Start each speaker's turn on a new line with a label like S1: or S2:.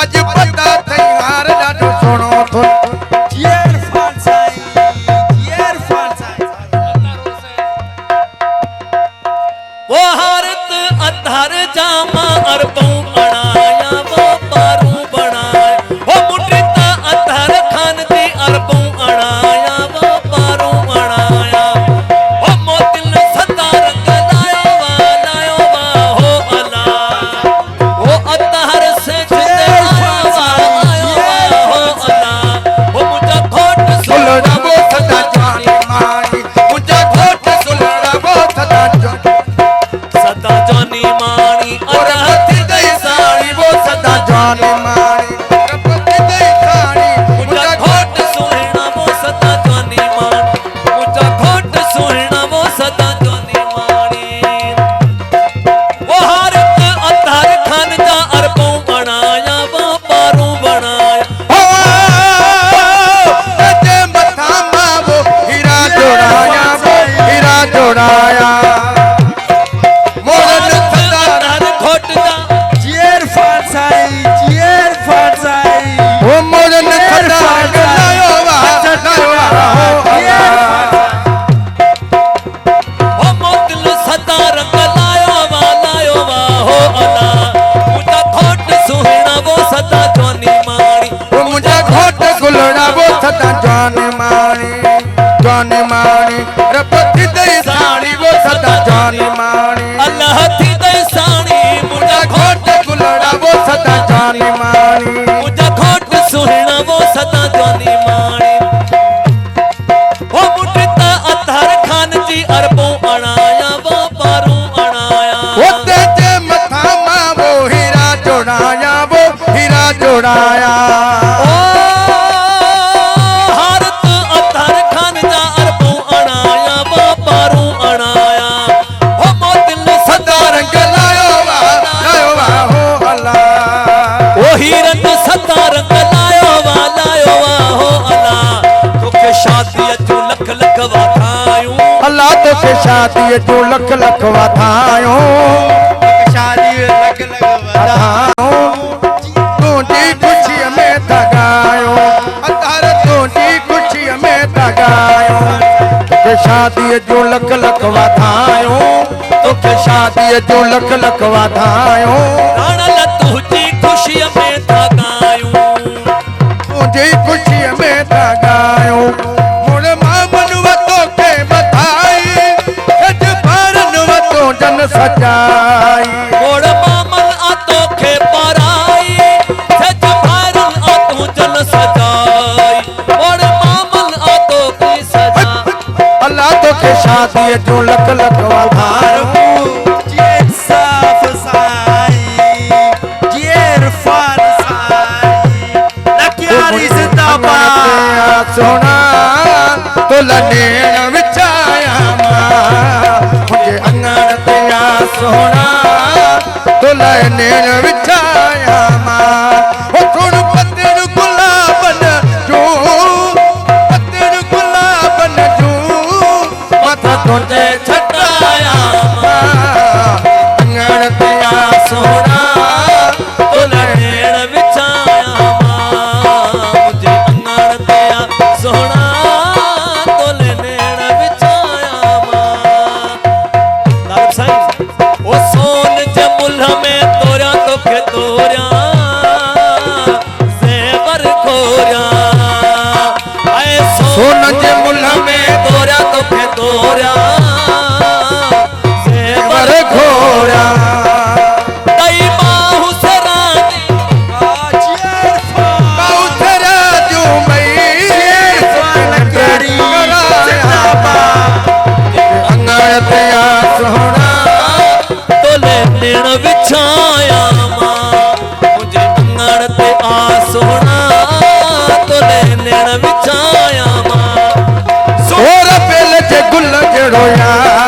S1: अज पता थई हार ॾाढो सुणो थो
S2: जीअर फांसाई जीअर फांसाई
S3: वो हारत अधर जामा अरबों अणाया वो पारू बनाया वो मुट्रिता अधर खान दी अरबों अणाया वो पारू बनाया वो मोतिल सदा रंग लायो वा हो अला वो अधर से जिते आया वा हो अला वो मुझा खोट
S1: सुलड़ा वो सदा जानी मानी मुझा घोट सुलड़ा वो सदा
S3: जानी मानी
S1: और पति दई साड़ी वो सदा जानी मानी पति दई साड़ी
S3: मुझा घोट सुहना वो सदा जानी मानी मुझा घोट सुहना वो सदा जानी मानी वो हारत अधर खान जा अरबों बनाया वो पारू बनाया
S1: हो ते मथा मां वो हीरा जोड़ाया मोरन सदा
S3: अधर घोट जा
S2: जीअर फांसाई
S1: वो मोरन सदा लायो वा
S3: वो मोतिल सदा रंग लायो वा हो अला मुझा घोट सुहना वो सदा जानी मानी
S1: वो मुझे घोट गुलड़ा वो सदा जानी मानी रपति दई साड़ी वो सदा जानी मानी
S3: अल्लाह थी दई साणी मुझा
S1: घोट गुलड़ा वो सदा जानी मानी
S3: मुझा घोट सुहना वो सदा जानी मानी वो मुट्रिता अधर खान जी अरबों अणाया वो पारू अणाया
S1: वो तेजे मथा मां वो हीरा जोड़ाया
S3: ओ हारत अधर खान जा अरबों अणाया वो पारू अणाया वो मोतिल
S1: सदा रंग लायो वा हो अल्लाह
S3: वो हीरन सदा रंग लायो वा हो अला तोखे शादी जो लख लख वाधायूं
S1: अल्लाह तो के शादी जो लख लख वाधायो
S2: शादी लग लग
S1: तुझी खुशी में तगायो अधर तुझी खुशी में तगायो तोके शादी जो लख लख वाधायो तोके शादी जो लख लख वाधायो
S3: राणा तुझी खुशी में थगायूं
S1: तुझी खुशी में तगायो मुड़ मामन व तोके बधाई सज भरन व तो जन सजाई
S3: मोड़ मामन आ तोखे पराई सज भरन आ तू जन सजाई मोड़ मामन आ तोखे सजा
S1: अल्लाह तो के शादी जो लख लख वाधायो
S2: जीअर साफ साई जीअर फांसाई लखयारी जिंदाबाद
S1: सोना तो लनेण विचाया मुझे अंगण तेरा सोना तो लनेण विचाया ओ सुन पत्तिर गुलाबन जू मथा तुझे छटाया अंगण तेरा सोना
S3: तो लड़ेण विछाया मुझे अंगण तेरा सोना तो लड़ेण विछाया लाल साईं ओ सोन जे मुल्ह में तोरा तोखे तोरा ज़ेवर खोरिया आए
S1: सोन जे मुल्ह में
S3: तोरा तोखे तोरा
S1: ज़ेवर घोड़ा
S3: तई बाहु से रानी
S2: जीअर
S1: बाउथरा जो मई
S2: लखयारी जिंदाबाद
S1: अंगण तेरा सोना
S3: तो लेण विछाया मुझे अंगण ते आ सोना तो लेण विछाया
S1: सोर पेल जे गुल जड़ो यार